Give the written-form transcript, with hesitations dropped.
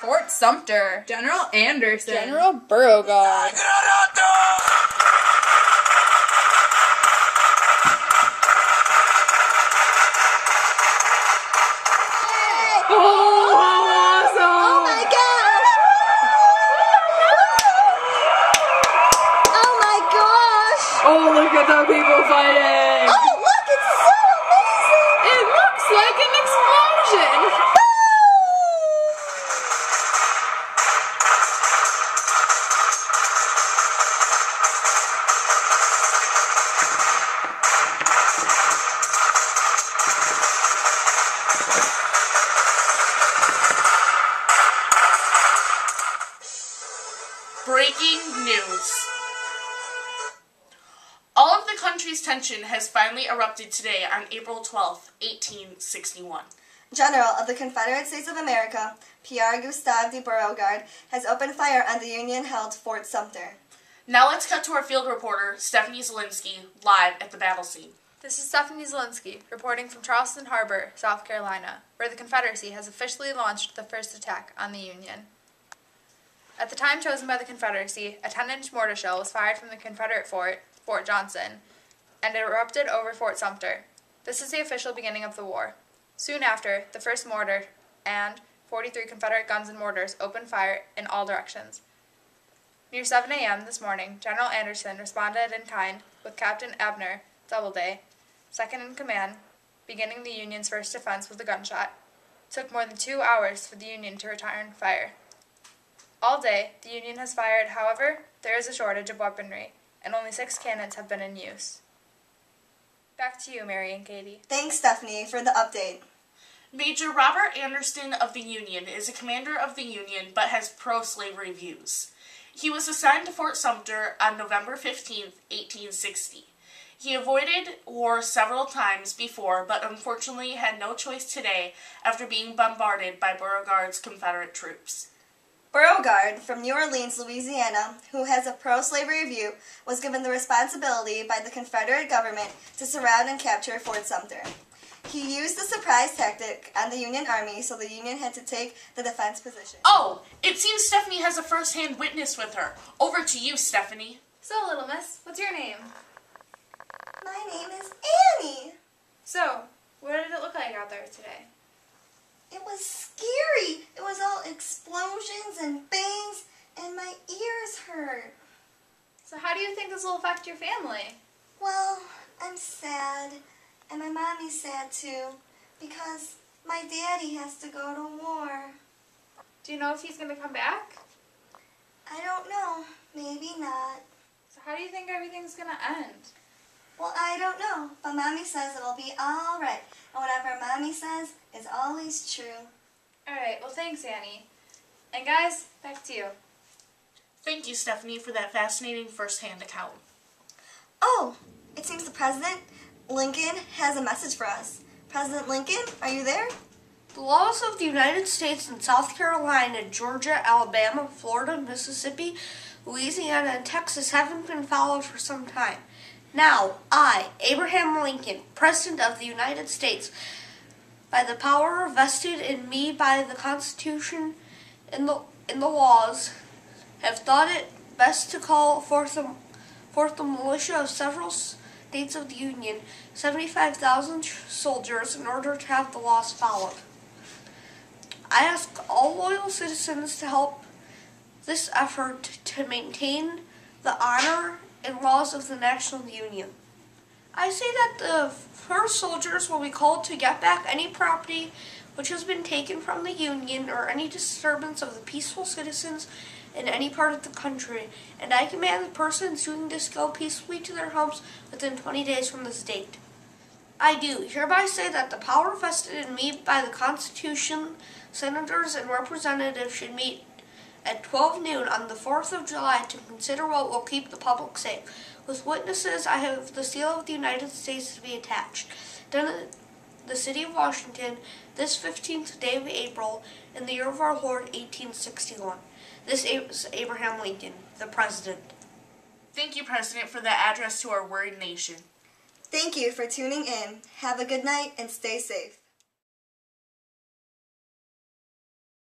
Fort Sumter. General Anderson. General Beauregard. Oh, look at the people fighting! Oh, look, it's so amazing! It looks like an explosion! Breaking news. All of the country's tension has finally erupted today on April 12, 1861. General of the Confederate States of America, Pierre Gustave de Beauregard, has opened fire on the Union-held Fort Sumter. Now let's cut to our field reporter, Stephanie Zielinski, live at the battle scene. This is Stephanie Zielinski, reporting from Charleston Harbor, South Carolina, where the Confederacy has officially launched the first attack on the Union. At the time chosen by the Confederacy, a 10-inch mortar shell was fired from the Confederate fort, Fort Johnson, and it erupted over Fort Sumter. This is the official beginning of the war. Soon after, the first mortar and 43 Confederate guns and mortars opened fire in all directions. Near 7 a.m. this morning, General Anderson responded in kind with Captain Abner Doubleday, second in command, beginning the Union's first defense with a gunshot. It took more than 2 hours for the Union to return fire. All day, the Union has fired. However, there is a shortage of weaponry, and only 6 cannons have been in use. Back to you, Mary and Katie. Thanks, Stephanie, for the update. Major Robert Anderson of the Union is a commander of the Union but has pro-slavery views. He was assigned to Fort Sumter on November 15, 1860. He avoided war several times before, but unfortunately had no choice today after being bombarded by Beauregard's Confederate troops. Beauregard, from New Orleans, Louisiana, who has a pro-slavery view, was given the responsibility by the Confederate government to surround and capture Fort Sumter. He used the surprise tactic on the Union Army, so the Union had to take the defense position. Oh, it seems Stephanie has a first-hand witness with her. Over to you, Stephanie. So, little miss, what's your name? My name is Annie. So, what did it look like out there today? It was scary. It was all explosions and bangs, and my ears hurt. So how do you think this will affect your family? Well, I'm sad, and my mommy's sad too, because my daddy has to go to war. Do you know if he's going to come back? I don't know. Maybe not. So how do you think everything's going to end? Well, I don't know, but Mommy says it'll be all right. And whatever Mommy says is always true. All right, well, thanks, Annie. And guys, back to you. Thank you, Stephanie, for that fascinating first-hand account. Oh, it seems the President Lincoln has a message for us. President Lincoln, are you there? The laws of the United States in South Carolina, Georgia, Alabama, Florida, Mississippi, Louisiana, and Texas haven't been followed for some time. Now, I, Abraham Lincoln, President of the United States, by the power vested in me by the Constitution and the laws, have thought it best to call forth the militia of several states of the Union, 75,000 soldiers, in order to have the laws followed. I ask all loyal citizens to help this effort to maintain the honor and laws of the National Union. I say that the first soldiers will be called to get back any property which has been taken from the Union or any disturbance of the peaceful citizens in any part of the country, and I command the persons doing this go peacefully to their homes within 20 days from this date. I do hereby say that the power vested in me by the Constitution, senators and representatives should meet at 12 noon on the 4th of July to consider what will keep the public safe. With witnesses, I have the seal of the United States to be attached. Done in the city of Washington, this 15th day of April, in the year of our Lord, 1861. This is Abraham Lincoln, the President. Thank you, President, for that address to our worried nation. Thank you for tuning in. Have a good night and stay safe.